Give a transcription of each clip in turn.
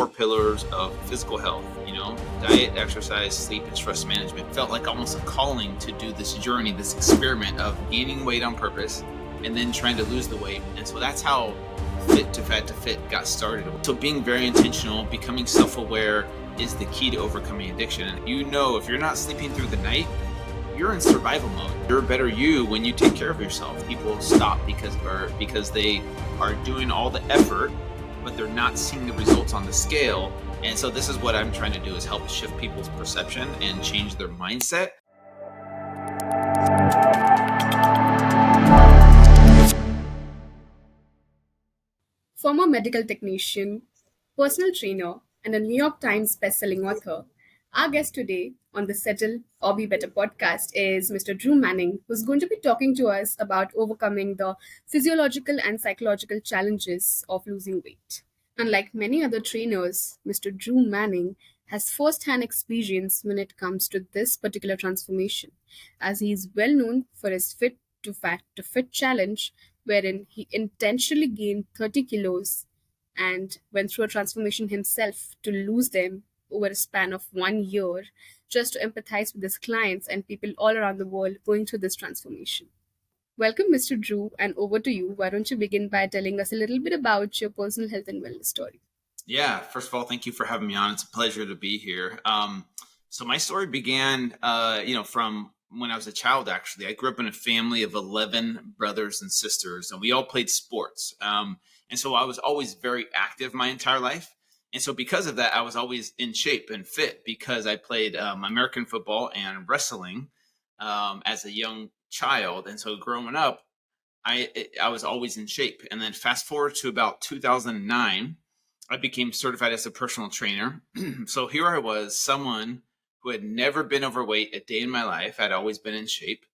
four pillars of physical health, diet, exercise, sleep, and stress management. Felt like almost a calling to do this journey, this experiment of gaining weight on purpose and then trying to lose the weight. And so that's how Fit to Fat to Fit got started. So being very intentional, becoming self-aware is the key to overcoming addiction. And if you're not sleeping through the night, you're in survival mode. You're a better you when you take care of yourself. People stop because they are doing all the effort, but they're not seeing the results on the scale. And so this is what I'm trying to do, is help shift people's perception and change their mindset. Former medical technician, personal trainer, and a New York Times bestselling author, our guest today on the Settle or Be Better podcast is Mr. Drew Manning, who's going to be talking to us about overcoming the physiological and psychological challenges of losing weight. Unlike many other trainers, Mr. Drew Manning has first-hand experience when it comes to this particular transformation, as he is well known for his Fit to Fat to Fit challenge, wherein he intentionally gained 30 kilos and went through a transformation himself to lose them over a span of 1 year, just to empathize with his clients and people all around the world going through this transformation. Welcome, Mr. Drew, and over to you. Why don't you begin by telling us a little bit about your personal health and wellness story? Yeah, first of all, thank you for having me on. It's a pleasure to be here. So my story began, from when I was a child. Actually, I grew up in a family of 11 brothers and sisters, and we all played sports. And so I was always very active my entire life. And so because of that, I was always in shape and fit because I played American football and wrestling as a young child. And so growing up, I was always in shape. And then fast forward to about 2009, I became certified as a personal trainer. So here I was, someone who had never been overweight a day in my life. I'd always been in shape,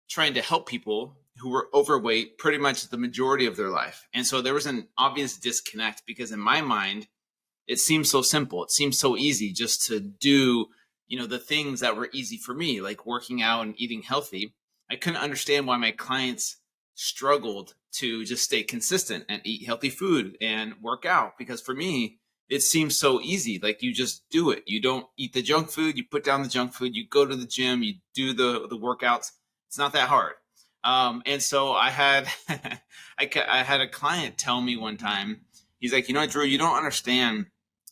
trying to help people who were overweight pretty much the majority of their life. And so there was an obvious disconnect because in my mind, it seemed so simple. It seemed so easy just to do, the things that were easy for me, like working out and eating healthy. I couldn't understand why my clients struggled to just stay consistent and eat healthy food and work out, because for me, it seems so easy. Like you just do it. You don't eat the junk food. You put down the junk food. You go to the gym. You do the workouts. It's not that hard. And so I had I had a client tell me one time, he's like, Drew, you don't understand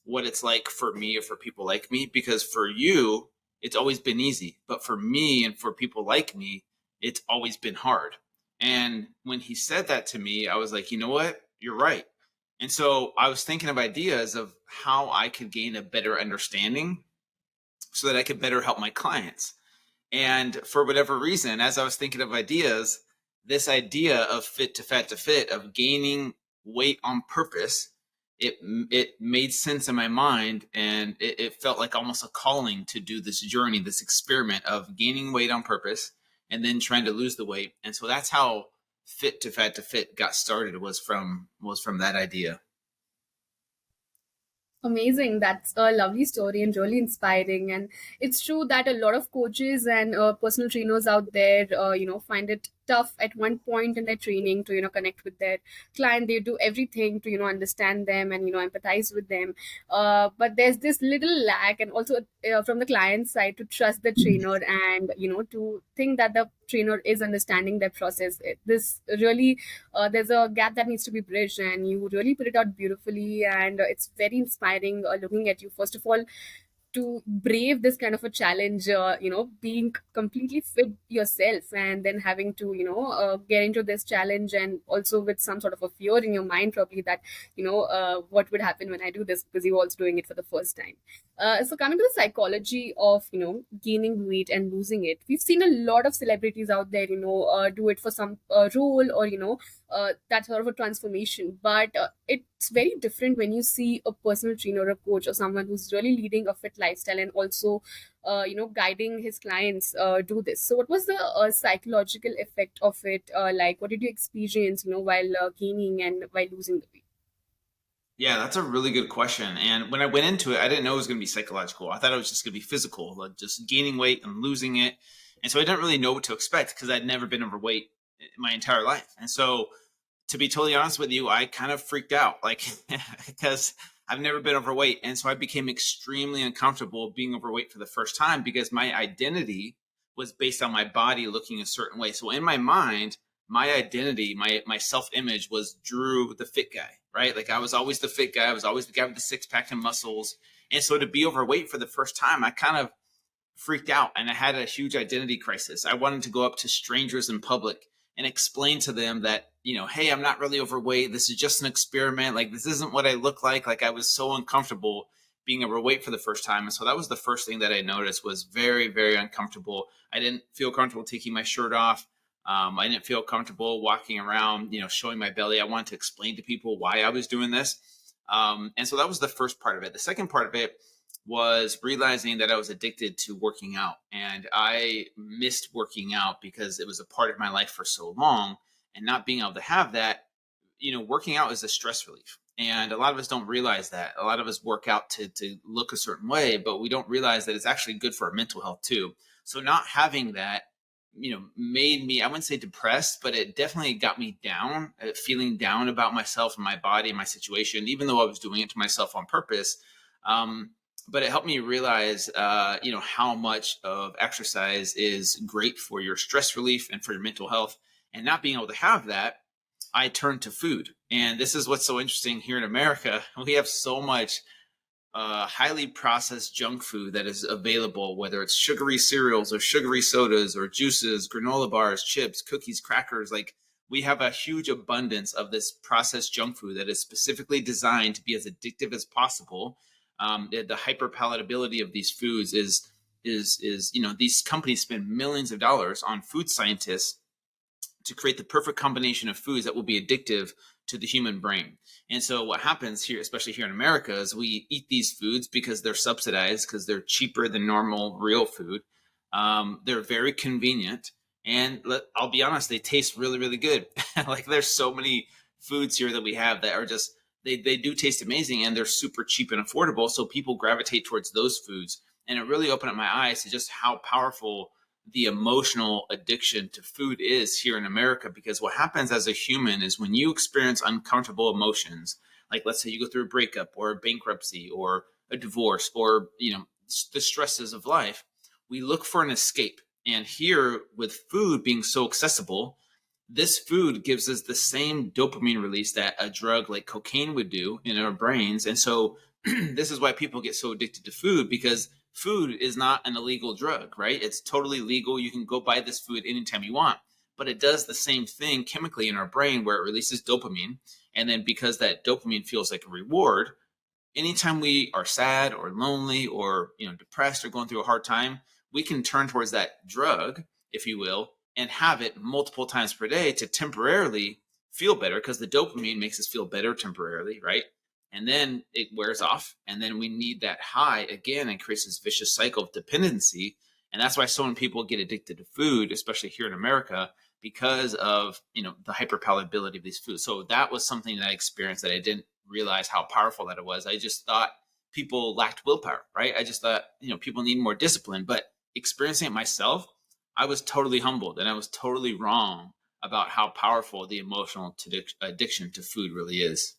what it's like for me or for people like me, because for you, it's always been easy. But for me and for people like me, it's always been hard. And when he said that to me, I was like, you know what? You're right. And so I was thinking of ideas of how I could gain a better understanding so that I could better help my clients. And for whatever reason, as I was thinking of ideas, this idea of Fit to Fat to Fit, of gaining weight on purpose, it made sense in my mind, and it felt like almost a calling to do this journey, this experiment of gaining weight on purpose and then trying to lose the weight. And so that's how Fit to Fat to Fit got started, was from that idea. Amazing. That's a lovely story and really inspiring. And it's true that a lot of coaches and personal trainers out there, find it tough at one point in their training to, connect with their client. They do everything to, understand them and, empathize with them. But there's this little lack, and also from the client side, to trust the trainer and, to think that the trainer is understanding their process. This really, there's a gap that needs to be bridged, and you really put it out beautifully. And it's very inspiring looking at you, first of all, to brave this kind of a challenge, being completely fit yourself and then having to, get into this challenge, and also with some sort of a fear in your mind, probably, that, what would happen when I do this, because you're also doing it for the first time. So coming to the psychology of, gaining weight and losing it, we've seen a lot of celebrities out there, do it for some role, or, that sort of a transformation. But it's very different when you see a personal trainer, a coach, or someone who's really leading a fit lifestyle and also, guiding his clients do this. So, what was the psychological effect of it? Like, what did you experience, while gaining and while losing the weight? Yeah, that's a really good question. And when I went into it, I didn't know it was going to be psychological. I thought it was just going to be physical, like just gaining weight and losing it. And so I didn't really know what to expect because I'd never been overweight my entire life. And so, to be totally honest with you, I kind of freaked out, like, because I've never been overweight. And so I became extremely uncomfortable being overweight for the first time because my identity was based on my body looking a certain way. So in my mind, my identity, my self image was Drew, the fit guy, right? Like I was always the fit guy. I was always the guy with the six pack and muscles. And so to be overweight for the first time, I kind of freaked out and I had a huge identity crisis. I wanted to go up to strangers in public and explain to them that, hey, I'm not really overweight. This is just an experiment. Like, this isn't what I look like. Like, I was so uncomfortable being overweight for the first time. And so that was the first thing that I noticed was very, very uncomfortable. I didn't feel comfortable taking my shirt off. I didn't feel comfortable walking around, showing my belly. I wanted to explain to people why I was doing this. And so that was the first part of it. The second part of it was realizing that I was addicted to working out, and I missed working out because it was a part of my life for so long, and not being able to have that, working out is a stress relief. And a lot of us don't realize that. A lot of us work out to look a certain way, but we don't realize that it's actually good for our mental health too. So not having that, made me, I wouldn't say depressed, but it definitely got me down, feeling down about myself and my body and my situation, even though I was doing it to myself on purpose. But it helped me realize, how much of exercise is great for your stress relief and for your mental health. And not being able to have that, I turned to food. And this is what's so interesting here in America. We have so much highly processed junk food that is available, whether it's sugary cereals or sugary sodas or juices, granola bars, chips, cookies, crackers. Like, we have a huge abundance of this processed junk food that is specifically designed to be as addictive as possible. The hyper palatability of these foods is these companies spend millions of dollars on food scientists to create the perfect combination of foods that will be addictive to the human brain. And so what happens here, especially here in America, is we eat these foods because they're subsidized, because they're cheaper than normal real food. They're very convenient. And I'll be honest, they taste really, really good. Like, there's so many foods here that we have that are just, they do taste amazing, and they're super cheap and affordable. So people gravitate towards those foods. And it really opened up my eyes to just how powerful the emotional addiction to food is here in America. Because what happens as a human is when you experience uncomfortable emotions, like let's say you go through a breakup or a bankruptcy or a divorce or, the stresses of life, we look for an escape. And here, with food being so accessible, this food gives us the same dopamine release that a drug like cocaine would do in our brains. And so this is why people get so addicted to food, because food is not an illegal drug, right? It's totally legal. You can go buy this food anytime you want, but it does the same thing chemically in our brain where it releases dopamine. And then because that dopamine feels like a reward, anytime we are sad or lonely or, depressed or going through a hard time, we can turn towards that drug, if you will, and have it multiple times per day to temporarily feel better, because the dopamine makes us feel better temporarily, right? And then it wears off, and then we need that high again, and creates this vicious cycle of dependency. And that's why so many people get addicted to food, especially here in America, because of the hyperpalatability of these foods. So that was something that I experienced that I didn't realize how powerful that it was. I just thought people lacked willpower, right? I just thought people need more discipline. But experiencing it myself, I was totally humbled, and I was totally wrong about how powerful the emotional addiction to food really is.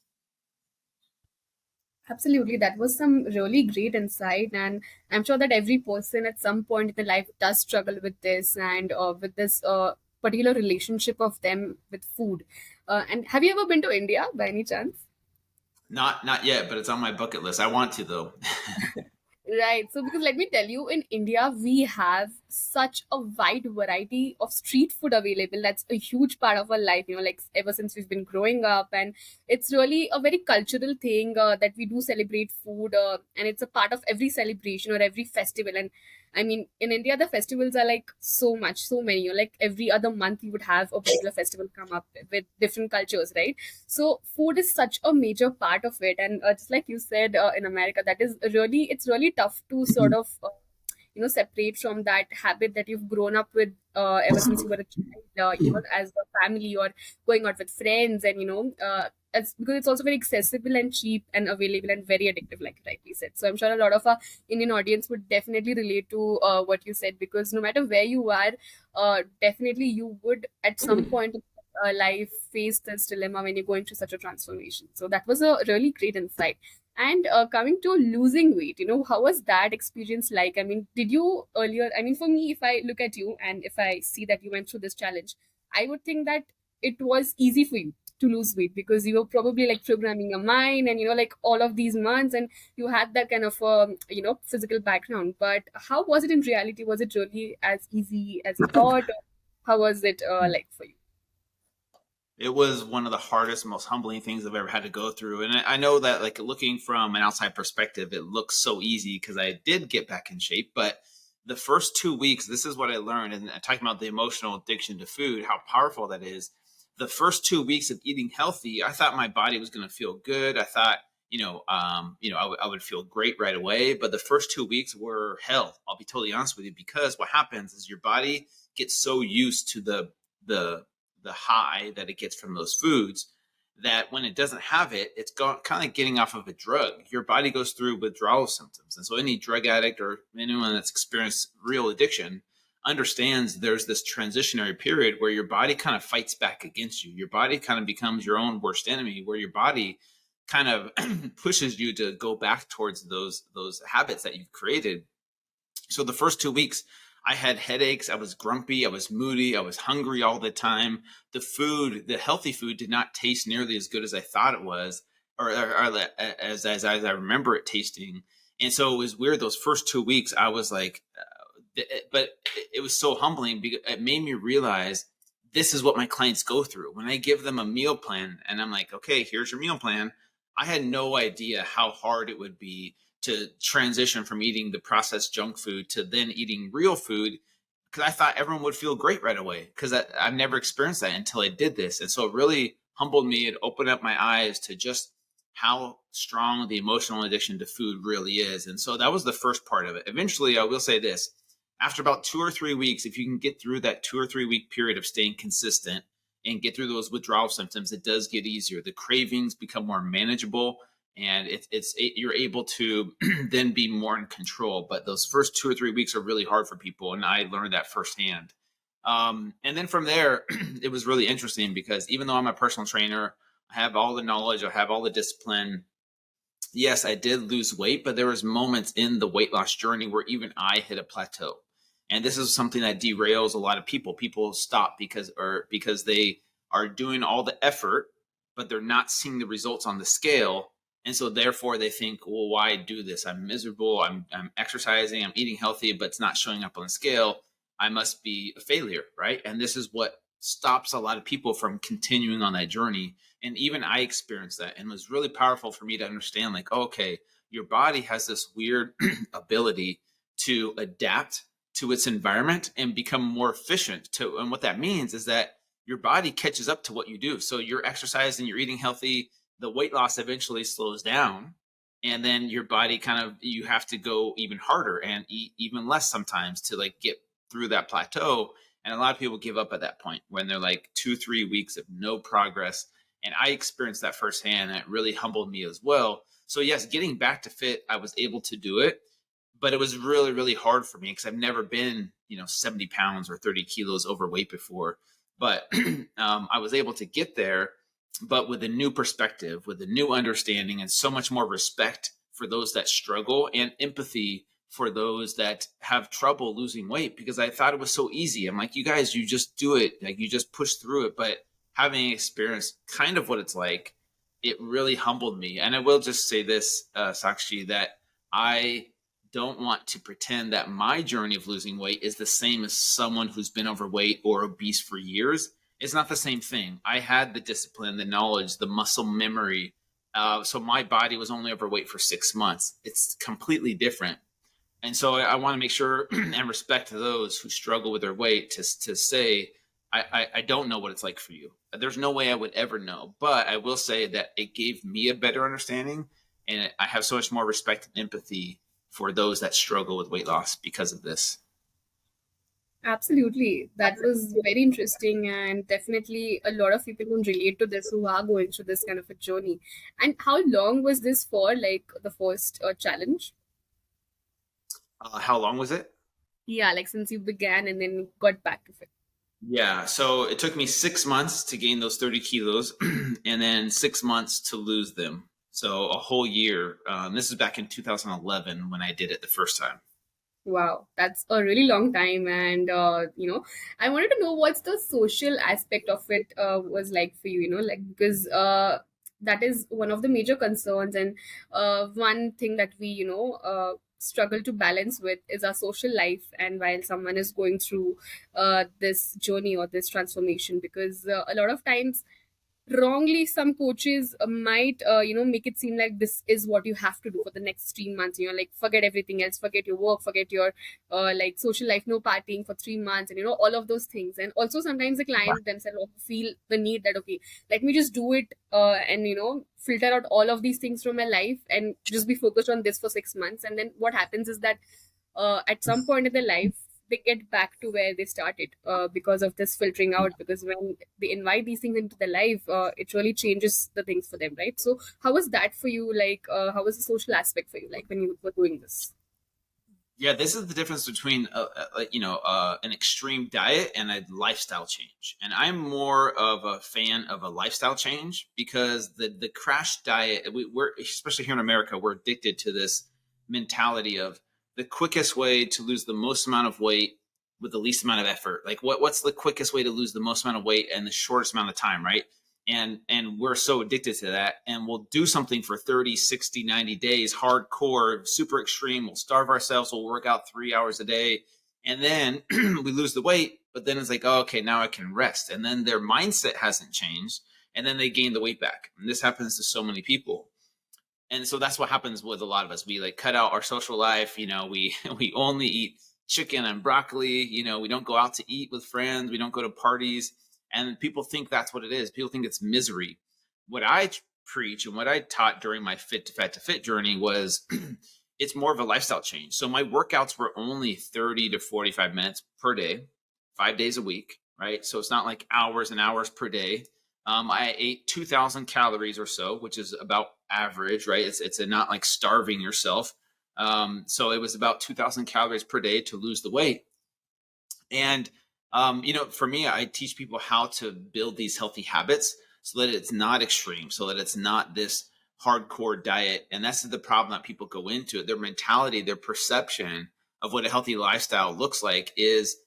Absolutely, that was some really great insight, and I'm sure that every person at some point in their life does struggle with this and with this particular relationship of them with food. And have you ever been to India by any chance? Not yet, but it's on my bucket list. I want to, though. Right. So, because let me tell you, in India, we have such a wide variety of street food available. That's a huge part of our life, like ever since we've been growing up. And it's really a very cultural thing that we do celebrate food. And it's a part of every celebration or every festival. And I mean, in India, the festivals are like so much, so many. Like every other month, you would have a particular festival come up with different cultures, right? So food is such a major part of it, and just like you said, in America, that is really, it's really tough to sort of separate from that habit that you've grown up with ever since you were a child, as a family or going out with friends, and because it's also very accessible and cheap and available and very addictive, like you rightly said. So I'm sure a lot of our Indian audience would definitely relate to what you said, because no matter where you are, definitely you would at some point life face this dilemma when you're going through such a transformation. So that was a really great insight. And coming to losing weight, how was that experience like? I mean, did you earlier? I mean, for me, if I look at you and if I see that you went through this challenge, I would think that it was easy for you to lose weight because you were probably like programming your mind and like all of these months, and you had that kind of physical background. But how was it in reality? Was it really as easy as you thought? Or how was it like for you? It was one of the hardest, most humbling things I've ever had to go through. And I know that, like, looking from an outside perspective, it looks so easy because I did get back in shape. But the first 2 weeks, this is what I learned. And talking about the emotional addiction to food, how powerful that is. The first 2 weeks of eating healthy, I thought my body was going to feel good. I thought, I would feel great right away. But the first 2 weeks were hell. I'll be totally honest with you, because what happens is your body gets so used to the the high that it gets from those foods, that when it doesn't have it, it's kind of getting off of a drug. Your body goes through withdrawal symptoms. And so any drug addict or anyone that's experienced real addiction understands there's this transitionary period where your body kind of fights back against you. Your body kind of becomes your own worst enemy, where your body kind of pushes you to go back towards those habits that you've created. So the first 2 weeks, I had headaches. I was grumpy. I was moody. I was hungry all the time. The food, the healthy food, did not taste nearly as good as I thought it was, or as I remember it tasting. And so it was weird. Those first 2 weeks, I was like, but it was so humbling because it made me realize this is what my clients go through when I give them a meal plan. And I'm like, okay, here's your meal plan. I had no idea how hard it would be to transition from eating the processed junk food to then eating real food, because I thought everyone would feel great right away, because I've never experienced that until I did this. And so it really humbled me. It opened up my eyes to just how strong the emotional addiction to food really is. And so that was the first part of it. Eventually, I will say this, after about 2 or 3 weeks, if you can get through that 2 or 3 week period of staying consistent and get through those withdrawal symptoms, it does get easier. The cravings become more manageable, and you're able to then be more in control. But those first 2 or 3 weeks are really hard for people, and I learned that firsthand. And then from there, it was really interesting because even though I'm a personal trainer, I have all the knowledge, I have all the discipline. Yes, I did lose weight, but there was moments in the weight loss journey where even I hit a plateau. And this is something that derails a lot of people. People stop because they are doing all the effort, but they're not seeing the results on the scale. And so therefore they think, well, why do this? I'm miserable. I'm exercising, I'm eating healthy, but it's not showing up on the scale. I must be a failure, right? And this is what stops a lot of people from continuing on that journey. And even I experienced that, and it was really powerful for me to understand, like, okay, your body has this weird ability to adapt to its environment and become more efficient. And what that means is that your body catches up to what you do. So you're exercising, you're eating healthy, the weight loss eventually slows down, and then your body kind of, you have to go even harder and eat even less sometimes to like get through that plateau. And a lot of people give up at that point when they're like 2 3 weeks of no progress. And I experienced that firsthand, and it really humbled me as well. So yes, getting back to fit, I was able to do it, but it was really, really hard for me because I've never been, 70 pounds or 30 kilos overweight before. But I was able to get there, but with a new perspective, with a new understanding, and so much more respect for those that struggle and empathy for those that have trouble losing weight, because I thought it was so easy. I'm like, you guys, you just do it. Like, you just push through it. But having experienced kind of what it's like, it really humbled me. And I will just say this, Sakshi, that I don't want to pretend that my journey of losing weight is the same as someone who's been overweight or obese for years. It's not the same thing. I had the discipline, the knowledge, the muscle memory. So my body was only overweight for 6 months. It's completely different. And so I want to make sure and respect those who struggle with their weight to say, I don't know what it's like for you. There's no way I would ever know. But I will say that it gave me a better understanding. And I have so much more respect and empathy for those that struggle with weight loss because of this. Absolutely. That was very interesting, and definitely a lot of people can relate to this who are going through this kind of a journey. And how long was this for, like the first challenge? How long was it? Yeah, like since you began and then got back to it. Yeah. So it took me 6 months to gain those 30 kilos and then 6 months to lose them. So a whole year. This is back in 2011 when I did it the first time. Wow, that's a really long time. And, I wanted to know what's the social aspect of it was like for you, like, because that is one of the major concerns. And one thing that we, struggle to balance with is our social life. And while someone is going through this journey or this transformation, because a lot of times wrongly some coaches might make it seem like this is what you have to do for the next 3 months, like forget everything else, forget your work, forget your like social life, no partying for 3 months, and all of those things. And also sometimes the client themselves also feel the need that, okay, let me just do it and filter out all of these things from my life and just be focused on this for 6 months. And then what happens is that at some point in their life they get back to where they started because of this filtering out, because when they invite these things into their life, it really changes the things for them, right? So how was that for you? Like how was the social aspect for you, like when you were doing this? Yeah, this is the difference between an extreme diet and a lifestyle change. And I'm more of a fan of a lifestyle change because the crash diet, we're especially here in America, we're addicted to this mentality of the quickest way to lose the most amount of weight with the least amount of effort. Like what's the quickest way to lose the most amount of weight in the shortest amount of time, right? And we're so addicted to that, and we'll do something for 30, 60, 90 days hardcore, super extreme. We'll starve ourselves, we'll work out 3 hours a day, and then we lose the weight. But then it's like, oh, okay, now I can rest, and then their mindset hasn't changed, and then they gain the weight back. And this happens to so many people. And so that's what happens with a lot of us. We like cut out our social life, we we only eat chicken and broccoli, we don't go out to eat with friends, we don't go to parties, and people think that's what it is. People think it's misery. What I preach and what I taught during my fit to fat to fit journey was it's more of a lifestyle change. So my workouts were only 30 to 45 minutes per day, 5 days a week, right? So it's not like hours and hours per day. I ate 2,000 calories or so, which is about average, right? It's not like starving yourself. So it was about 2,000 calories per day to lose the weight. And for me, I teach people how to build these healthy habits so that it's not extreme, so that it's not this hardcore diet. And that's the problem that people go into it. Their mentality, their perception of what a healthy lifestyle looks like is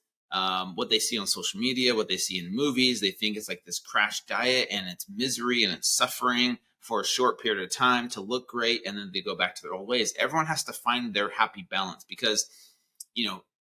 what they see on social media, what they see in movies. They think it's like this crash diet and it's misery and it's suffering for a short period of time to look great. And then they go back to their old ways. Everyone has to find their happy balance because,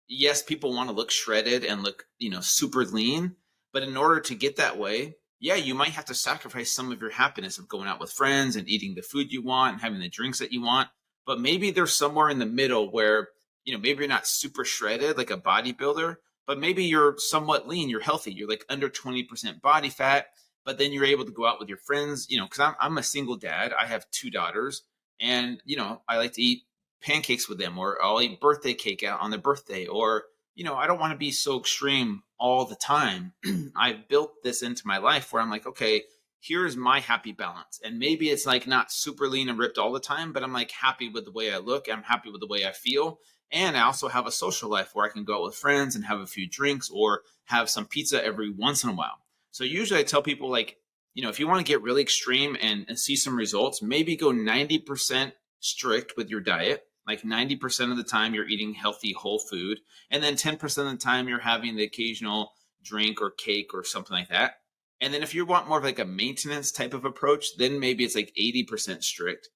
yes, people want to look shredded and look, super lean. But in order to get that way, yeah, you might have to sacrifice some of your happiness of going out with friends and eating the food you want and having the drinks that you want. But maybe there's somewhere in the middle where, maybe you're not super shredded like a bodybuilder, but maybe you're somewhat lean, you're healthy, you're like under 20% body fat, but then you're able to go out with your friends, because I'm a single dad. I have two daughters, and, I like to eat pancakes with them, or I'll eat birthday cake out on their birthday, or, I don't want to be so extreme all the time. I've built this into my life where I'm like, okay, here's my happy balance. And maybe it's like not super lean and ripped all the time, but I'm like happy with the way I look. I'm happy with the way I feel. And I also have a social life where I can go out with friends and have a few drinks or have some pizza every once in a while. So usually I tell people, like, if you want to get really extreme and see some results, maybe go 90% strict with your diet. Like 90% of the time you're eating healthy whole food. And then 10% of the time you're having the occasional drink or cake or something like that. And then if you want more of like a maintenance type of approach, then maybe it's like 80% strict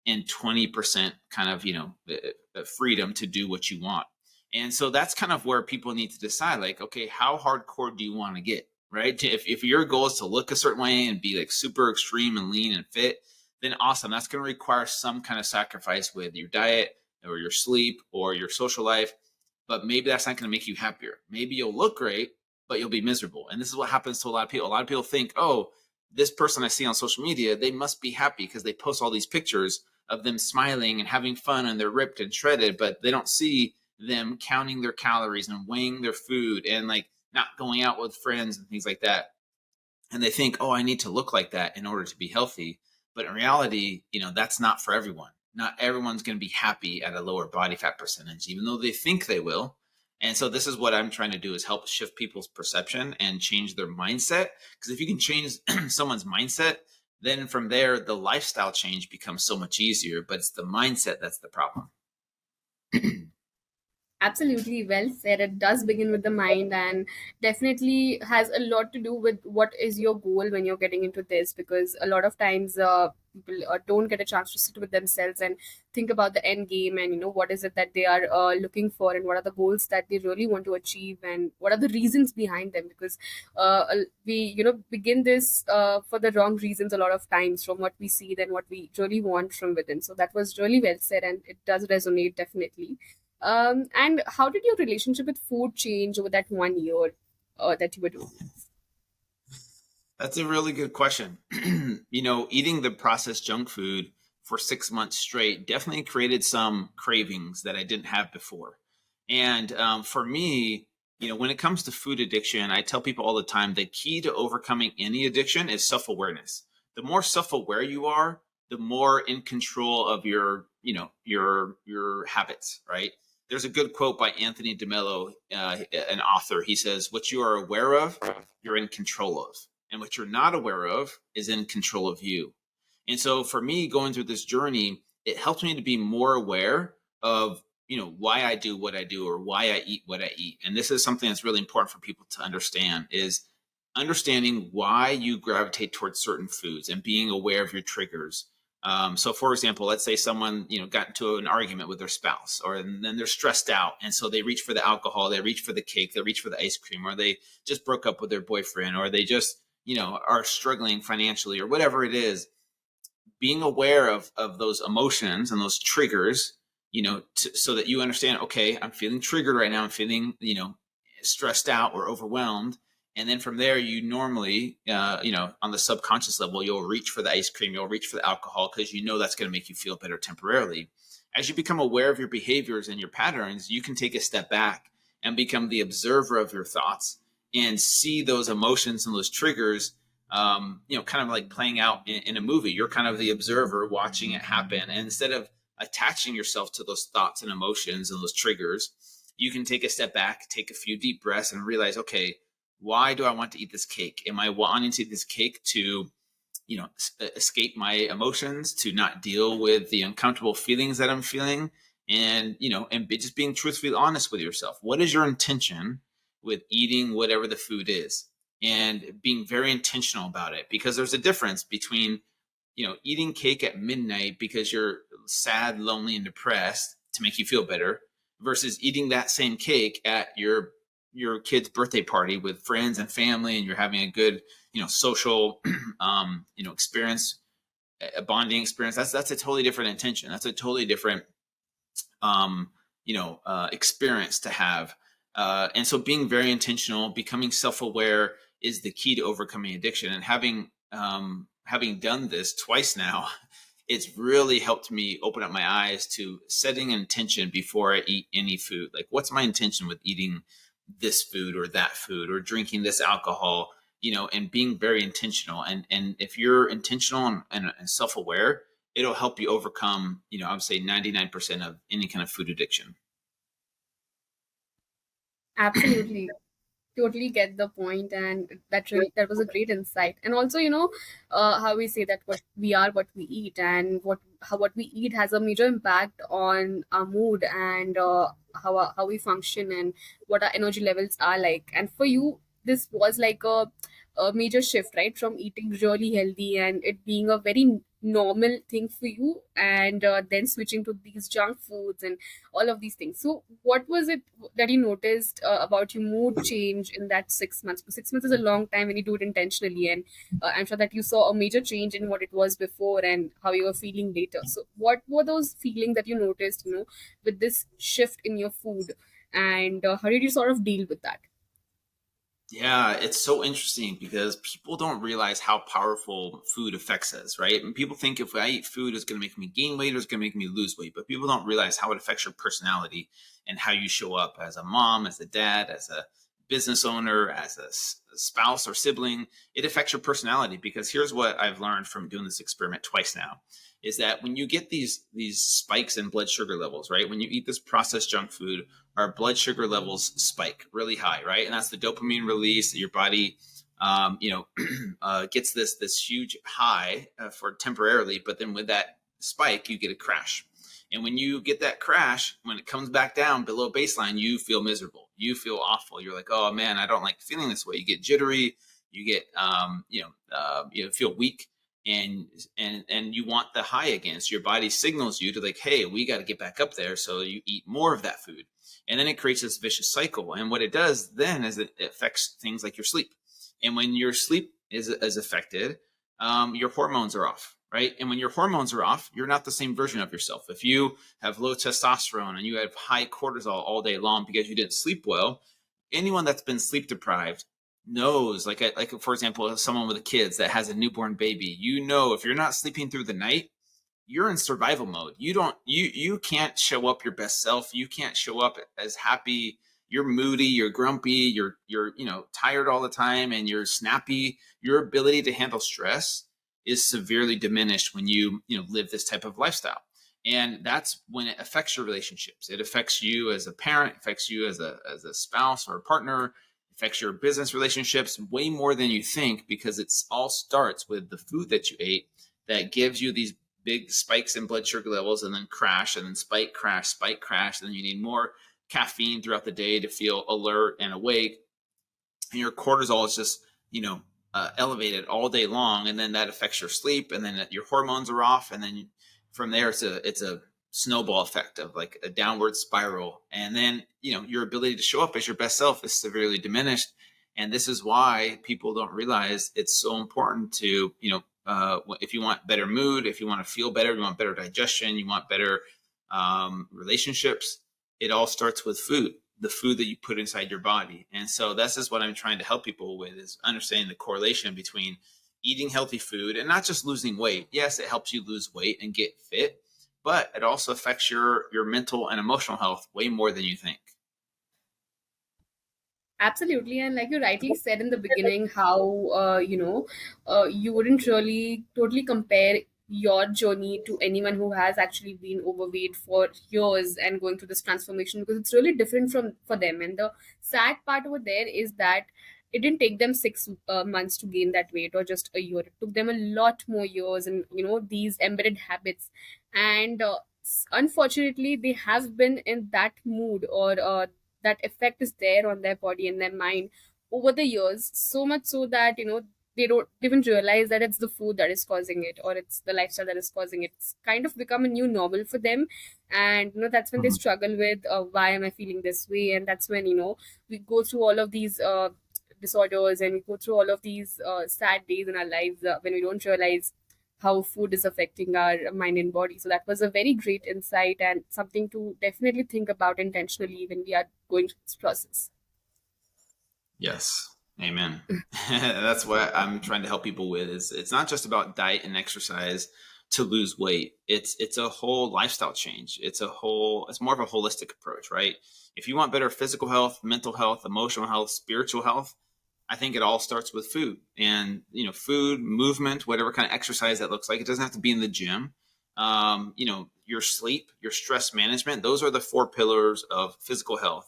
and 20% kind of, freedom to do what you want. And so that's kind of where people need to decide, like, okay, how hardcore do you want to get? Right. If your goal is to look a certain way and be like super extreme and lean and fit, then awesome. That's going to require some kind of sacrifice with your diet or your sleep or your social life. But maybe that's not going to make you happier. Maybe you'll look great, but you'll be miserable. And this is what happens to a lot of people. A lot of people think, oh, this person I see on social media, they must be happy because they post all these pictures of them smiling and having fun and they're ripped and shredded, but they don't see them counting their calories and weighing their food and like not going out with friends and things like that. And they think, oh, I need to look like that in order to be healthy. But in reality, that's not for everyone. Not everyone's going to be happy at a lower body fat percentage, even though they think they will. And so this is what I'm trying to do, is help shift people's perception and change their mindset. Because if you can change someone's mindset, then from there, the lifestyle change becomes so much easier. But it's the mindset that's the problem. Absolutely, well said. It does begin with the mind, and definitely has a lot to do with what is your goal when you're getting into this. Because a lot of times, people don't get a chance to sit with themselves and think about the end game, and what is it that they are looking for, and what are the goals that they really want to achieve, and what are the reasons behind them. Because we begin this for the wrong reasons a lot of times, from what we see than what we really want from within. So that was really well said, and it does resonate definitely. And how did your relationship with food change over that 1 year that you were doing this? That's a really good question. Eating the processed junk food for 6 months straight definitely created some cravings that I didn't have before. And for me, when it comes to food addiction, I tell people all the time the key to overcoming any addiction is self awareness. The more self aware you are, the more in control of your habits, right? There's a good quote by Anthony DeMello, an author. He says, "What you are aware of, you're in control of, and what you're not aware of is in control of you." And so for me, going through this journey, it helped me to be more aware of, why I do what I do, or why I eat what I eat. And this is something that's really important for people to understand, is understanding why you gravitate towards certain foods and being aware of your triggers. So for example, let's say someone, got into an argument with their spouse, or and then they're stressed out. And so they reach for the alcohol, they reach for the cake, they reach for the ice cream, or they just broke up with their boyfriend, or they just, are struggling financially, or whatever it is. Being aware of those emotions and those triggers, so that you understand, okay, I'm feeling triggered right now. I'm feeling, stressed out or overwhelmed. And then from there, you normally, on the subconscious level, you'll reach for the ice cream, you'll reach for the alcohol, because that's going to make you feel better temporarily. As you become aware of your behaviors and your patterns, you can take a step back and become the observer of your thoughts and see those emotions and those triggers, kind of like playing out in a movie. You're kind of the observer watching it happen. And instead of attaching yourself to those thoughts and emotions and those triggers, you can take a step back, take a few deep breaths, and realize, okay, why do I want to eat this cake? Am I wanting to eat this cake to, escape my emotions, to not deal with the uncomfortable feelings that I'm feeling? And, just being truthfully honest with yourself. What is your intention with eating whatever the food is? And being very intentional about it, because there's a difference between, eating cake at midnight because you're sad, lonely, and depressed to make you feel better, versus eating that same cake at your kid's birthday party with friends and family, and you're having a good, social, experience, a bonding experience. That's a totally different intention. That's a totally different, experience to have. And so being very intentional, becoming self-aware is the key to overcoming addiction. And having done this twice now, it's really helped me open up my eyes to setting an intention before I eat any food. Like, what's my intention with eating this food or that food, or drinking this alcohol, and being very intentional. And if you're intentional and self-aware, it'll help you overcome, I would say 99% of any kind of food addiction. Absolutely. Totally get the point, and that was a great insight. And also, how we say that what we are, what we eat, and what we eat has a major impact on our mood, and how we function, and what our energy levels are like. And for you, this was like a major shift, right, from eating really healthy and it being a very normal thing for you, and then switching to these junk foods and all of these things. So what was it that you noticed about your mood change in that 6 months? Because 6 months is a long time when you do it intentionally, and I'm sure that you saw a major change in what it was before and how you were feeling later. So what were those feelings that you noticed, with this shift in your food, and how did you sort of deal with that? Yeah, it's so interesting because people don't realize how powerful food affects us, right? And people think if I eat food, it's going to make me gain weight or it's going to make me lose weight. But people don't realize how it affects your personality and how you show up as a mom, as a dad, as a business owner, as a spouse or sibling, it affects your personality. Because here's what I've learned from doing this experiment twice now, is that when you get these spikes in blood sugar levels, right? When you eat this processed junk food, our blood sugar levels spike really high, right? And that's the dopamine release that your body, gets this huge high for temporarily, but then with that spike, you get a crash. And when you get that crash, when it comes back down below baseline, you feel miserable. You feel awful. You're like, oh man, I don't like feeling this way. You get jittery. You get, feel weak, and you want the high again. So your body signals you to like, hey, we got to get back up there. So you eat more of that food, and then it creates this vicious cycle. And what it does then is it affects things like your sleep. And when your sleep is affected, your hormones are off, right? And when your hormones are off, you're not the same version of yourself. If you have low testosterone and you have high cortisol all day long because you didn't sleep well, anyone that's been sleep deprived knows, like for example, someone with kids that has a newborn baby, if you're not sleeping through the night, you're in survival mode. You can't show up your best self. You can't show up as happy. You're moody, you're grumpy, you're tired all the time, and you're snappy. Your ability to handle stress is severely diminished when you live this type of lifestyle. And that's when it affects your relationships. It affects you as a parent, affects you as a spouse or a partner, affects your business relationships way more than you think, because it's all starts with the food that you ate that gives you these big spikes in blood sugar levels, and then crash, and then spike, crash, and then you need more caffeine throughout the day to feel alert and awake. And your cortisol is just, elevated all day long. And then that affects your sleep, and then your hormones are off. And then from there, it's a snowball effect of like a downward spiral. And then, your ability to show up as your best self is severely diminished. And this is why people don't realize it's so important to, if you want better mood, if you want to feel better, you want better digestion, you want better relationships, it all starts with food, the food that you put inside your body. And so this is what I'm trying to help people with, is understanding the correlation between eating healthy food and not just losing weight. Yes, it helps you lose weight and get fit, but it also affects your mental and emotional health way more than you think. Absolutely, and like you rightly said in the beginning, how you wouldn't really totally compare your journey to anyone who has actually been overweight for years and going through this transformation, because it's really different from for them. And the sad part over there is that it didn't take them 6 months to gain that weight, or just a year. It took them a lot more years, and these embedded habits, and unfortunately, they have been in that mood, or that effect is there on their body and their mind over the years, so much so that they don't even realize that it's the food that is causing it, or it's the lifestyle that is causing it. It's kind of become a new normal for them. And that's when they Mhm. struggle with, why am I feeling this way? And that's when we go through all of these disorders, and we go through all of these sad days in our lives, when we don't realize how food is affecting our mind and body. So that was a very great insight, and something to definitely think about intentionally when we are going through this process. Yes. Amen. That's what I'm trying to help people with, is it's not just about diet and exercise to lose weight. It's a whole lifestyle change. It's more of a holistic approach, right? If you want better physical health, mental health, emotional health, spiritual health, I think it all starts with food. And food, movement, whatever kind of exercise that looks like. It doesn't have to be in the gym. Your sleep, your stress management, those are the four pillars of physical health.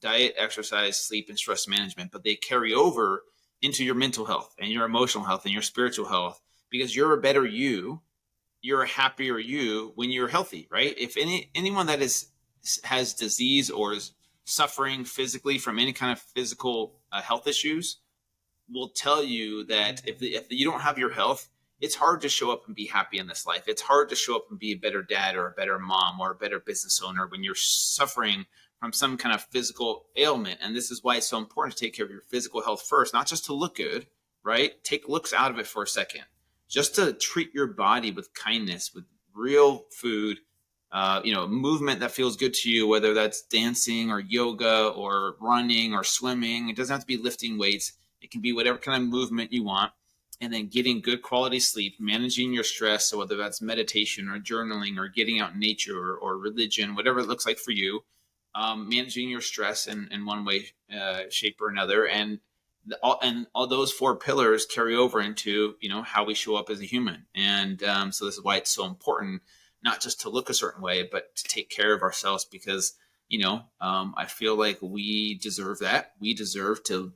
Diet, exercise, sleep, and stress management. But they carry over into your mental health and your emotional health and your spiritual health, because you're a better you, you're a happier you when you're healthy, right? If anyone that has disease or is suffering physically from any kind of physical health issues will tell you that if you don't have your health, it's hard to show up and be happy in this life. It's hard to show up and be a better dad or a better mom or a better business owner when you're suffering from some kind of physical ailment. And this is why it's so important to take care of your physical health first, not just to look good, right? Take looks out of it for a second, just to treat your body with kindness, with real food, movement that feels good to you, whether that's dancing or yoga or running or swimming. It doesn't have to be lifting weights. It can be whatever kind of movement you want. And then getting good quality sleep, managing your stress. So whether that's meditation or journaling or getting out in nature or religion, whatever it looks like for you, managing your stress in one way, shape or another, and all those four pillars carry over into how we show up as a human. And so this is why it's so important, not just to look a certain way, but to take care of ourselves, because I feel like we deserve that. We deserve to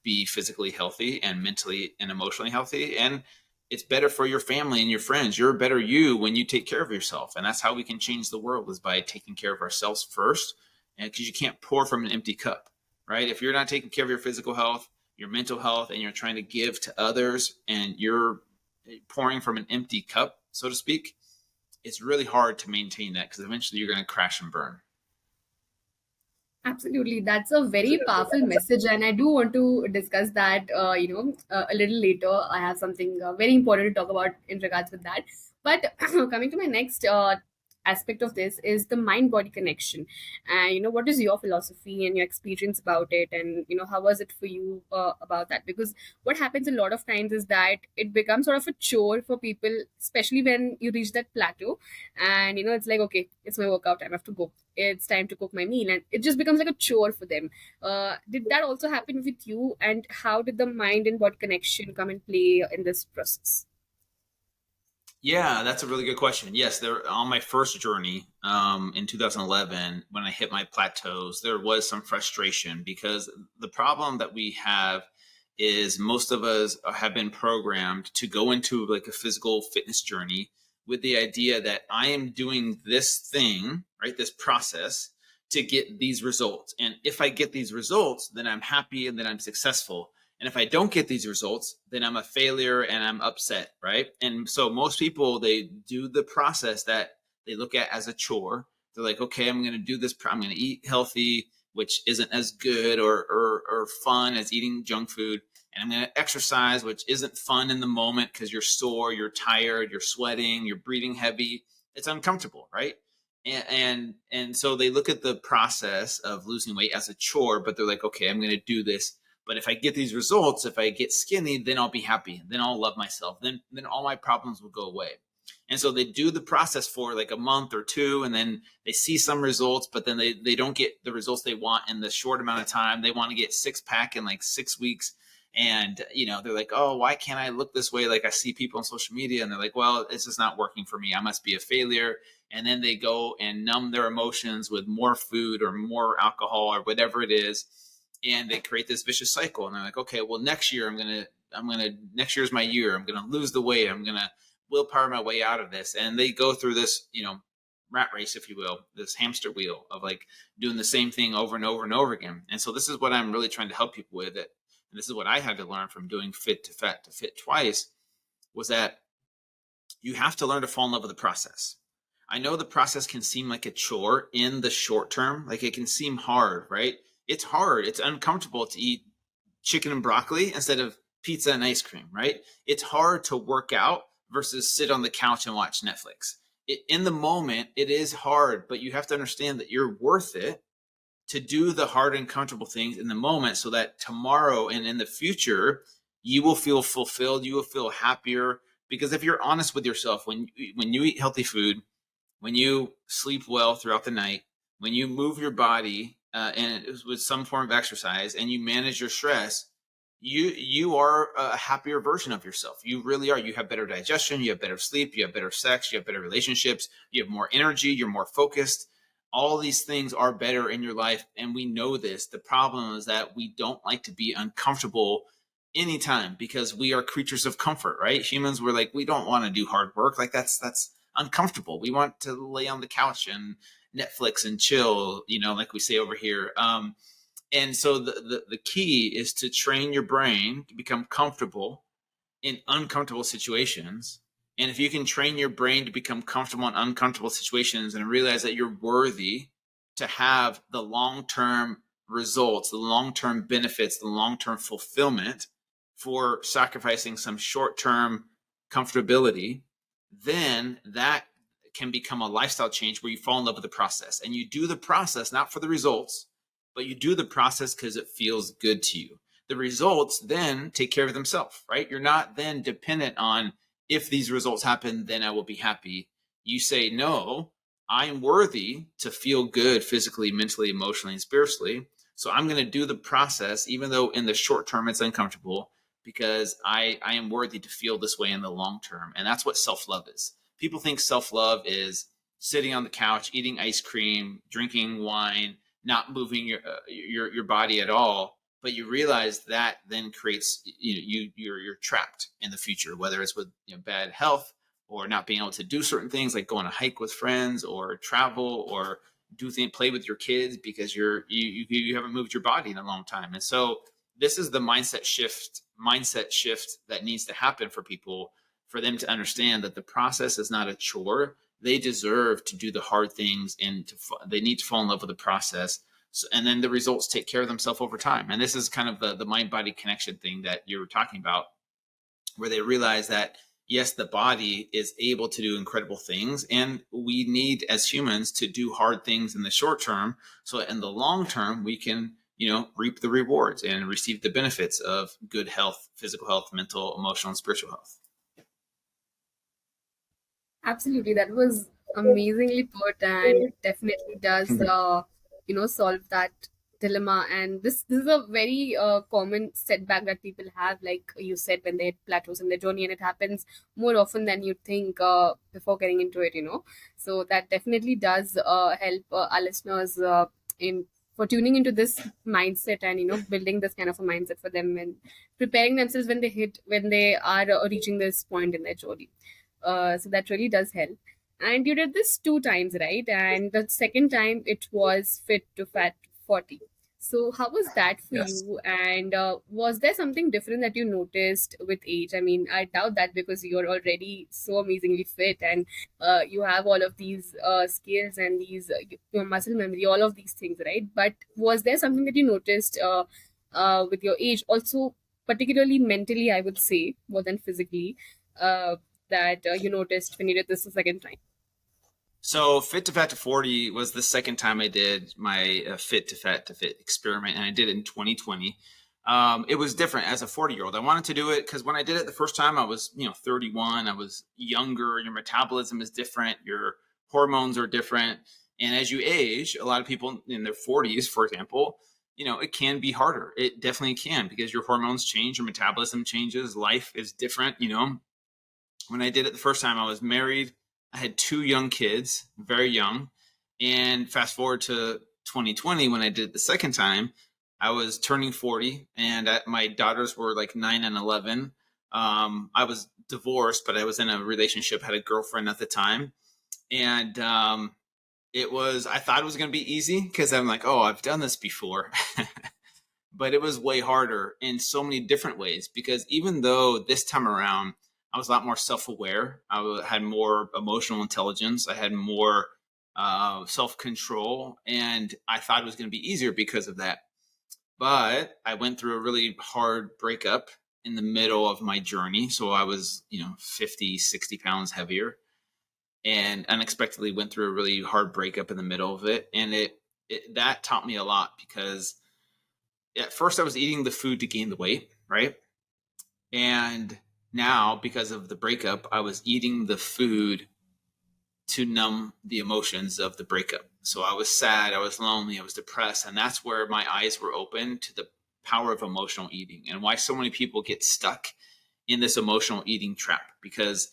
be physically healthy and mentally and emotionally healthy. And it's better for your family and your friends. You're a better you when you take care of yourself. And that's how we can change the world, is by taking care of ourselves first. And because you can't pour from an empty cup, right? If you're not taking care of your physical health, your mental health, and you're trying to give to others, and you're pouring from an empty cup, so to speak, it's really hard to maintain that, because eventually you're going to crash and burn. Absolutely, that's a very powerful message, and I do want to discuss that. A little later. I have something very important to talk about in regards with that. But coming to my next aspect of this is the mind-body connection, and what is your philosophy and your experience about it, and how was it for you about that? Because what happens a lot of times is that it becomes sort of a chore for people, especially when you reach that plateau, and it's like, okay, it's my workout time, I have to go, it's time to cook my meal, and it just becomes like a chore for them. Did that also happen with you, and how did the mind and body connection come and play in this process? Yeah, that's a really good question. Yes, there on my first journey in 2011, when I hit my plateaus, there was some frustration, because the problem that we have is most of us have been programmed to go into like a physical fitness journey with the idea that I am doing this thing, right, this process to get these results. And if I get these results, then I'm happy and then I'm successful. And if I don't get these results, then I'm a failure and I'm upset, right? And so most people, they do the process that they look at as a chore. They're like, okay, I'm going to do this. I'm going to eat healthy, which isn't as good or fun as eating junk food. And I'm going to exercise, which isn't fun in the moment because you're sore, you're tired, you're sweating, you're breathing heavy. It's uncomfortable, right? And so they look at the process of losing weight as a chore, but they're like, okay, I'm going to do this. But if I get these results, if I get skinny, then I'll be happy. Then I'll love myself. Then all my problems will go away. And so they do the process for like a month or two, and then they see some results, but then they don't get the results they want in the short amount of time. They want to get six pack in like 6 weeks. And, they're like, oh, why can't I look this way? Like I see people on social media, and they're like, well, it's just not working for me. I must be a failure. And then they go and numb their emotions with more food or more alcohol or whatever it is. And they create this vicious cycle. And they're like, okay, well, next year next year's my year. I'm going to lose the weight. I'm going to willpower my way out of this. And they go through this, rat race, if you will, this hamster wheel of like doing the same thing over and over and over again. And so this is what I'm really trying to help people with it. And this is what I had to learn from doing fit to fat to fit twice, was that you have to learn to fall in love with the process. I know the process can seem like a chore in the short term. Like it can seem hard, right? It's hard. It's uncomfortable to eat chicken and broccoli instead of pizza and ice cream, right? It's hard to work out versus sit on the couch and watch Netflix. In the moment, it is hard, but you have to understand that you're worth it to do the hard and comfortable things in the moment, so that tomorrow and in the future, you will feel fulfilled. You will feel happier. Because if you're honest with yourself, when you eat healthy food, when you sleep well throughout the night, when you move your body and with some form of exercise, and you manage your stress, you are a happier version of yourself. You really are. You have better digestion, you have better sleep, you have better sex, you have better relationships, you have more energy, you're more focused. All these things are better in your life, and we know this. The problem is that we don't like to be uncomfortable anytime, because we are creatures of comfort, right? Humans, we're like, we don't want to do hard work. Like that's uncomfortable. We want to lay on the couch and Netflix and chill, like we say over here. And so the key is to train your brain to become comfortable in uncomfortable situations. And if you can train your brain to become comfortable in uncomfortable situations and realize that you're worthy to have the long-term results, the long-term benefits, the long-term fulfillment for sacrificing some short-term comfortability, then that can become a lifestyle change where you fall in love with the process. And you do the process not for the results, but you do the process because it feels good to you. The results then take care of themselves, right? You're not then dependent on, if these results happen, then I will be happy. You say, no, I'm worthy to feel good physically, mentally, emotionally, and spiritually. So I'm going to do the process, even though in the short term it's uncomfortable, because I am worthy to feel this way in the long term. And that's what self love is. People think self love is sitting on the couch, eating ice cream, drinking wine, not moving your body at all. But you realize that then creates you're trapped in the future, whether it's with bad health, or not being able to do certain things like go on a hike with friends or travel or do things, play with your kids because you haven't moved your body in a long time. And so this is the mindset shift that needs to happen for people, for them to understand that the process is not a chore. They deserve to do the hard things, and they need to fall in love with the process. So, and then the results take care of themselves over time. And this is kind of the mind body connection thing that you were talking about, where they realize that yes, the body is able to do incredible things, and we need as humans to do hard things in the short term, so in the long term we can reap the rewards and receive the benefits of good health, physical health, mental, emotional, and spiritual health. Absolutely, that was amazingly put, and it definitely does, solve that dilemma. And this is a very common setback that people have, like you said, when they hit plateaus in their journey, and it happens more often than you think before getting into it. So that definitely does help our listeners in for tuning into this mindset, and building this kind of a mindset for them and preparing themselves when they are reaching this point in their journey. So that really does help. And you did this 2 times, right? And the second time it was fit to fat 40. So how was that for Yes. you? And was there something different that you noticed with age? I mean, I doubt that, because you're already so amazingly fit, and you have all of these skills and these your muscle memory, all of these things, right? But was there something that you noticed with your age, also particularly mentally, I would say, more than physically? Uh, that you noticed when you did this the second time? So Fit to Fat to 40 was the second time I did my Fit to Fat to Fit experiment, and I did it in 2020. It was different as a 40-year-old. I wanted to do it because when I did it the first time, I was 31. I was younger. Your metabolism is different. Your hormones are different. And as you age, a lot of people in their 40s, for example, it can be harder. It definitely can, because your hormones change, your metabolism changes, life is different. When I did it the first time, I was married. I had 2 young kids, very young. And fast forward to 2020, when I did it the second time, I was turning 40, and my daughters were like 9 and 11. I was divorced, but I was in a relationship, had a girlfriend at the time. And I thought it was going to be easy because I'm like, oh, I've done this before. But it was way harder in so many different ways, because even though this time around I was a lot more self-aware, had more emotional intelligence, I had more self-control, and I thought it was going to be easier because of that. But I went through a really hard breakup in the middle of my journey. So I was 50, 60 pounds heavier, and unexpectedly went through a really hard breakup in the middle of it. And that taught me a lot, because at first I was eating the food to gain the weight, right? And now, because of the breakup, I was eating the food to numb the emotions of the breakup. So I was sad, I was lonely, I was depressed. And that's where my eyes were open to the power of emotional eating, and why so many people get stuck in this emotional eating trap. Because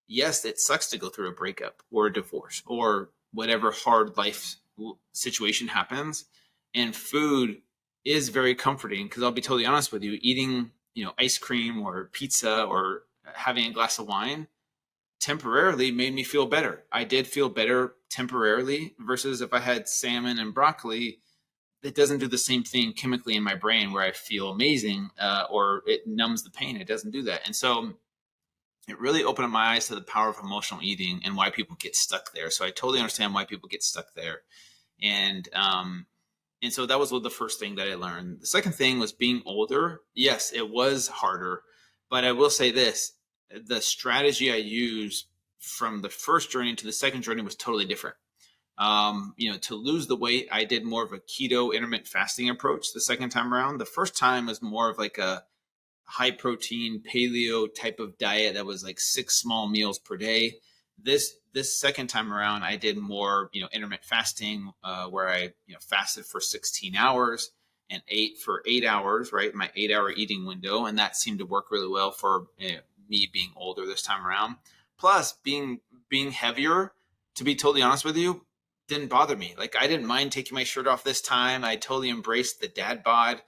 yes, it sucks to go through a breakup or a divorce or whatever hard life situation happens. And food is very comforting, because I'll be totally honest with you, eating, ice cream or pizza or having a glass of wine temporarily made me feel better. I did feel better temporarily, versus if I had salmon and broccoli, it doesn't do the same thing chemically in my brain where I feel amazing, or it numbs the pain. It doesn't do that. And so it really opened up my eyes to the power of emotional eating and why people get stuck there. So I totally understand why people get stuck there. And so that was the first thing that I learned. The second thing was being older. Yes, it was harder, but I will say this: the strategy I used from the first journey to the second journey was totally different. To lose the weight, I did more of a keto intermittent fasting approach the second time around. The first time was more of like a high protein paleo type of diet that was like 6 small meals per day. This second time around, I did more, intermittent fasting, where I, fasted for 16 hours and ate for 8 hours, right? My 8 hour eating window. And that seemed to work really well for me being older this time around. Plus being heavier, to be totally honest with you, didn't bother me. Like, I didn't mind taking my shirt off this time. I totally embraced the dad bod.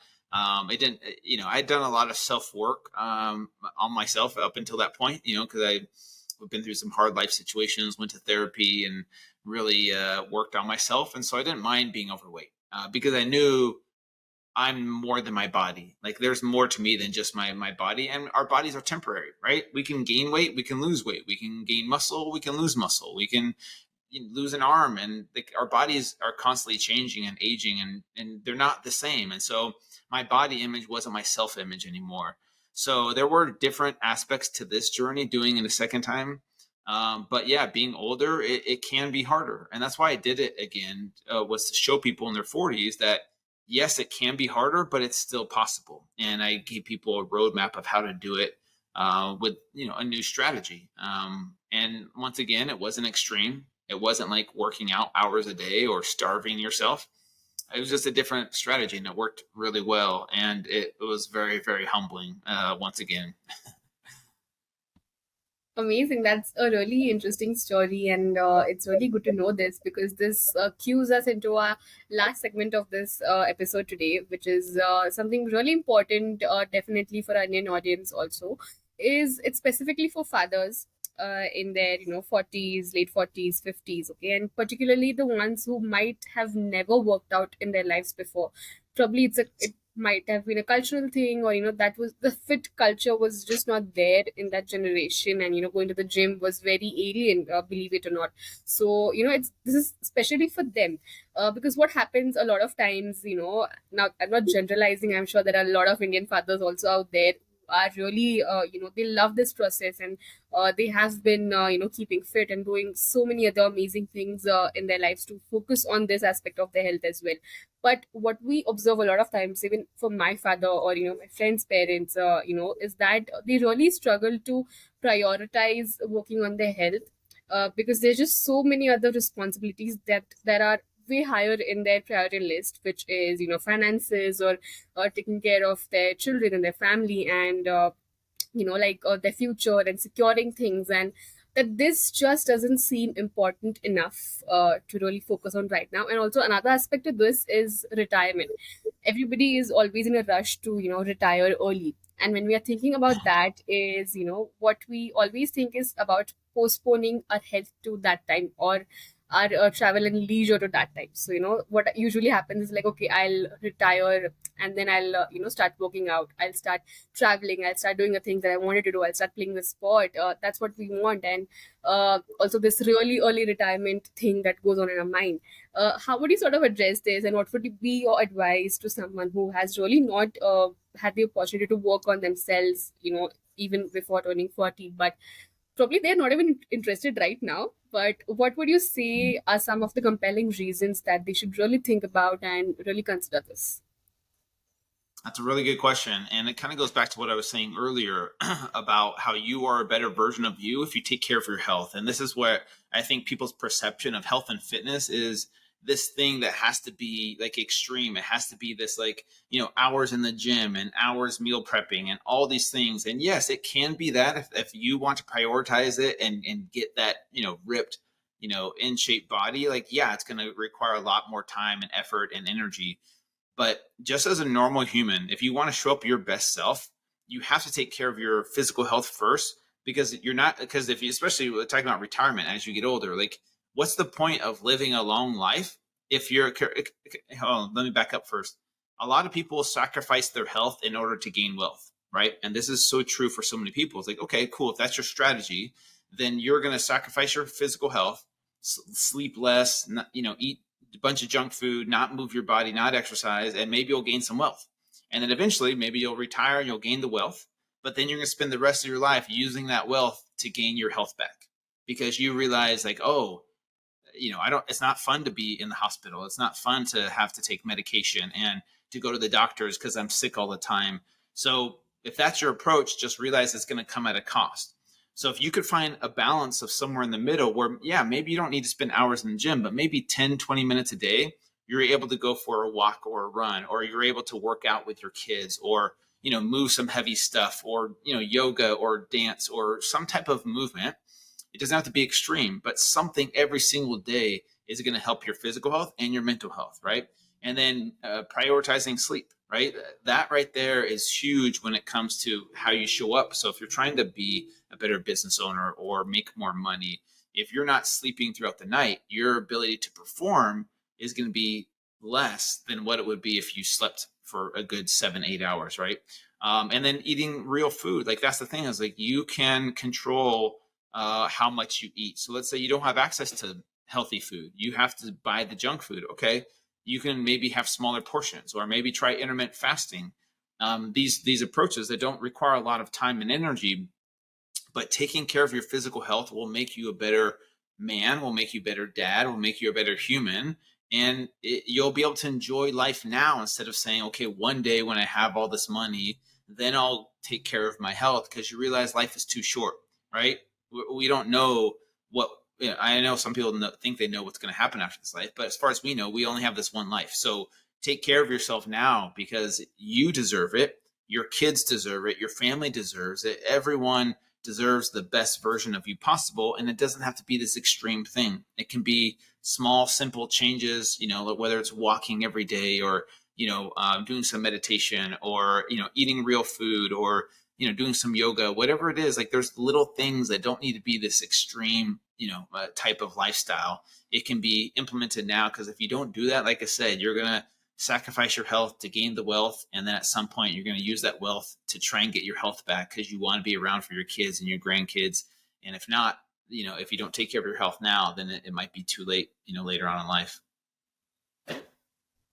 It didn't, I'd done a lot of self work on myself up until that point, because I've been through some hard life situations, went to therapy, and really worked on myself. And so I didn't mind being overweight because I knew I'm more than my body. Like, there's more to me than just my body, and our bodies are temporary, right? We can gain weight, we can lose weight, we can gain muscle, we can lose muscle, we can lose an arm, and our bodies are constantly changing and aging, and they're not the same. And so my body image wasn't my self image anymore. So there were different aspects to this journey doing it a second time. But yeah, being older, it can be harder. And that's why I did it again, was to show people in their 40s that yes, it can be harder, but it's still possible. And I gave people a roadmap of how to do it with a new strategy. And once again, it wasn't extreme. It wasn't like working out hours a day or starving yourself. It was just a different strategy, and it worked really well. And it was very, very humbling once again. Amazing. That's a really interesting story, and it's really good to know this because this cues us into our last segment of this episode today, which is something really important, definitely for our Indian audience. Also, is it's specifically for fathers in their 40s, late 40s, 50s, okay, and particularly the ones who might have never worked out in their lives before. Probably it might have been a cultural thing, or that was the fit culture was just not there in that generation, and going to the gym was very alien, believe it or not. So it's this is especially for them, because what happens a lot of times, now I'm not generalizing, I'm sure there are a lot of Indian fathers also out there are really they love this process, and they have been keeping fit and doing so many other amazing things in their lives to focus on this aspect of their health as well. But what we observe a lot of times, even from my father or my friends' parents, is that they really struggle to prioritize working on their health, because there's just so many other responsibilities that are way higher in their priority list, which is finances, or taking care of their children and their family, and like their future and securing things, and that this just doesn't seem important enough to really focus on right now. And also another aspect of this is retirement. Everybody is always in a rush to retire early, and when we are thinking about that, is what we always think is about postponing our health to that time, or our travel and leisure to that time. So what usually happens is like, okay, I'll retire, and then I'll start working out, I'll start traveling, I'll start doing the things that I wanted to do, I'll start playing the sport. That's what we want. And also this really early retirement thing that goes on in our mind. How would you sort of address this, and what would be your advice to someone who has really not had the opportunity to work on themselves, even before turning 40, but probably they're not even interested right now? But what would you say are some of the compelling reasons that they should really think about and really consider this? That's a really good question. And it kind of goes back to what I was saying earlier about how you are a better version of you if you take care of your health. And this is where I think people's perception of health and fitness is this thing that has to be like extreme. It has to be this, like, hours in the gym and hours meal prepping and all these things. And yes, it can be that if you want to prioritize it and get that, ripped, in shape body, like, yeah, it's going to require a lot more time and effort and energy. But just as a normal human, if you want to show up your best self, you have to take care of your physical health first, because you're not, because if you, especially talking about retirement as you get older, like, what's the point of living a long life if you're, hold on, let me back up first. A lot of people sacrifice their health in order to gain wealth, right? And this is so true for so many people. It's like, okay, cool. If that's your strategy, then you're going to sacrifice your physical health, sleep less, eat a bunch of junk food, not move your body, not exercise, and maybe you'll gain some wealth. And then eventually, maybe you'll retire and you'll gain the wealth, but then you're going to spend the rest of your life using that wealth to gain your health back, because you realize, like, oh, it's not fun to be in the hospital. It's not fun to have to take medication and to go to the doctors because I'm sick all the time. So if that's your approach, just realize it's going to come at a cost. So if you could find a balance of somewhere in the middle where, yeah, maybe you don't need to spend hours in the gym, but maybe 10, 20 minutes a day, you're able to go for a walk or a run, or you're able to work out with your kids, or, move some heavy stuff, or, yoga or dance or some type of movement. It doesn't have to be extreme, but something every single day is going to help your physical health and your mental health, right? And then prioritizing sleep, right? That right there is huge when it comes to how you show up. So if you're trying to be a better business owner or make more money, if you're not sleeping throughout the night, your ability to perform is going to be less than what it would be if you slept for a good 7, 8 hours, right? And then eating real food, like that's the thing, is like you can control how much you eat. So let's say you don't have access to healthy food, you have to buy the junk food. Okay, you can maybe have smaller portions, or maybe try intermittent fasting. These approaches that don't require a lot of time and energy, but taking care of your physical health will make you a better man, will make you a better dad, will make you a better human. And you'll be able to enjoy life now, instead of saying, okay, one day when I have all this money, then I'll take care of my health, because you realize life is too short, right? We don't know what, I know some people think they know what's going to happen after this life, but as far as we know, we only have this one life. So take care of yourself now, because you deserve it. Your kids deserve it. Your family deserves it. Everyone deserves the best version of you possible. And it doesn't have to be this extreme thing. It can be small, simple changes, whether it's walking every day, or, doing some meditation, or, eating real food, or, doing some yoga, whatever it is. Like, there's little things that don't need to be this extreme, type of lifestyle. It can be implemented now, because if you don't do that, like I said, you're going to sacrifice your health to gain the wealth. And then at some point, you're going to use that wealth to try and get your health back, because you want to be around for your kids and your grandkids. And if not, if you don't take care of your health now, then it might be too late, later on in life.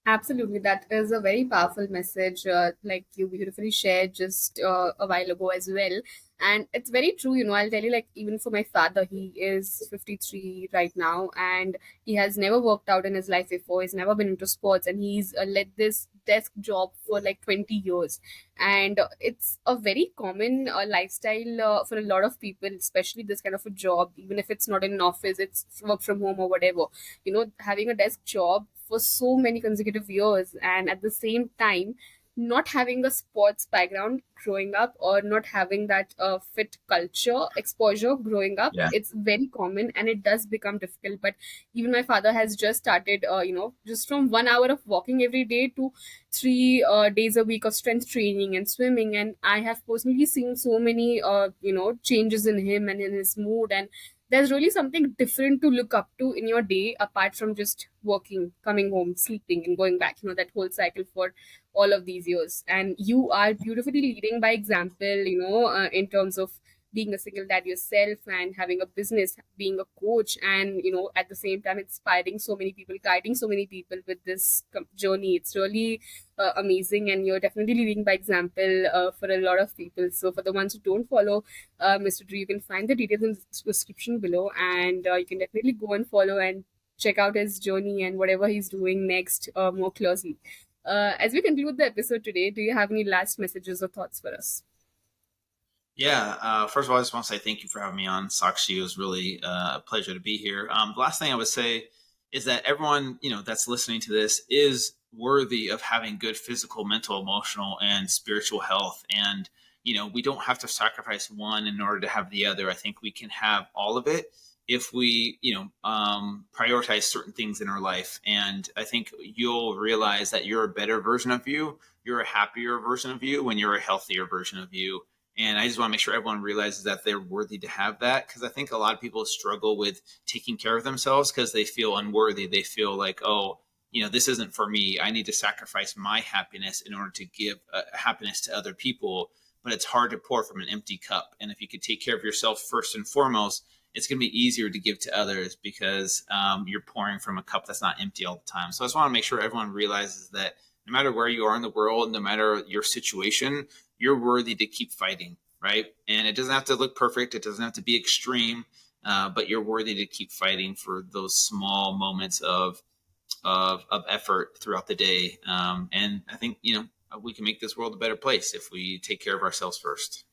Absolutely, that is a very powerful message, like you beautifully shared just a while ago as well. And it's very true, I'll tell you, like, even for my father, he is 53 right now, and he has never worked out in his life before. He's never been into sports, and he's led this desk job for like 20 years. And it's a very common lifestyle for a lot of people, especially this kind of a job, even if it's not in an office, it's work from home or whatever. Having a desk job for so many consecutive years, and at the same time not having a sports background growing up, or not having that fit culture exposure growing up, Yeah. it's very common, and it does become difficult. But even my father has just started, just from 1 hour of walking every day to 3 days a week of strength training and swimming. And I have personally seen so many changes in him and in his mood. And there's really something different to look up to in your day, apart from just working, coming home, sleeping, and going back, that whole cycle for all of these years. And you are beautifully leading by example, in terms of being a single dad yourself, and having a business, being a coach, and at the same time inspiring so many people, guiding so many people with this journey. It's really amazing, and you're definitely leading by example for a lot of people. So for the ones who don't follow Mr. Drew, you can find the details in the description below, and you can definitely go and follow and check out his journey and whatever he's doing next more closely. As we conclude the episode today, do you have any last messages or thoughts for us? Yeah. First of all, I just want to say thank you for having me on, Sakshi. It was really a pleasure to be here. The last thing I would say is that everyone, that's listening to this is worthy of having good physical, mental, emotional, and spiritual health. And, we don't have to sacrifice one in order to have the other. I think we can have all of it if we, prioritize certain things in our life. And I think you'll realize that you're a better version of you. You're a happier version of you when you're a healthier version of you. And I just want to make sure everyone realizes that they're worthy to have that, because I think a lot of people struggle with taking care of themselves because they feel unworthy. They feel like, oh, this isn't for me. I need to sacrifice my happiness in order to give happiness to other people. But it's hard to pour from an empty cup. And if you could take care of yourself first and foremost, it's going to be easier to give to others, because you're pouring from a cup that's not empty all the time. So I just want to make sure everyone realizes that no matter where you are in the world, no matter your situation, you're worthy to keep fighting, right? And it doesn't have to look perfect. It doesn't have to be extreme, but you're worthy to keep fighting for those small moments of effort throughout the day. And I think, we can make this world a better place if we take care of ourselves first.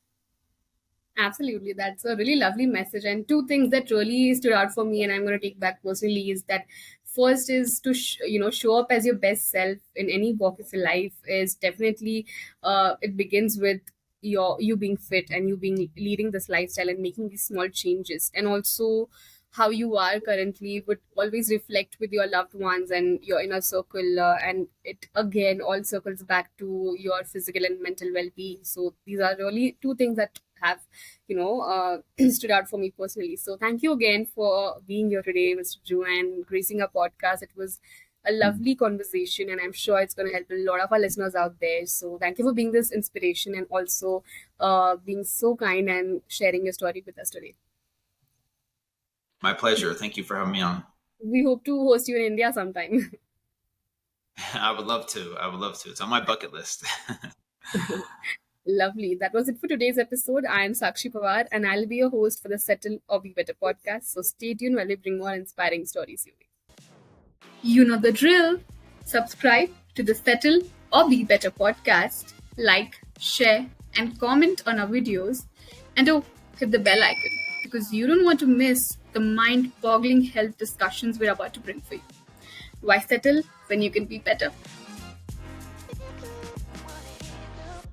Absolutely, that's a really lovely message. And two things that really stood out for me, and I'm going to take back personally, is that first is to show up as your best self in any walk of your life. Is definitely it begins with you being fit and you being leading this lifestyle and making these small changes, and also how you are currently would always reflect with your loved ones and your inner circle, and it again all circles back to your physical and mental well-being. So these are really two things that have stood out for me personally. So thank you again for being here today, Mr. Drew, and gracing our podcast. It was a lovely conversation, and I'm sure it's going to help a lot of our listeners out there. So thank you for being this inspiration and also being so kind and sharing your story with us today. My pleasure. Thank you for having me on. We hope to host you in India sometime. I would love to. I would love to. It's on my bucket list. Lovely. That was it for today's episode. I am Sakshi Pawar, and I'll be your host for the Settle or Be Better podcast. So stay tuned while we bring more inspiring stories your way. You know the drill. Subscribe to the Settle or Be Better podcast, like, share, and comment on our videos. And oh, hit the bell icon because you don't want to miss the mind boggling health discussions we're about to bring for you. Why settle when you can be better?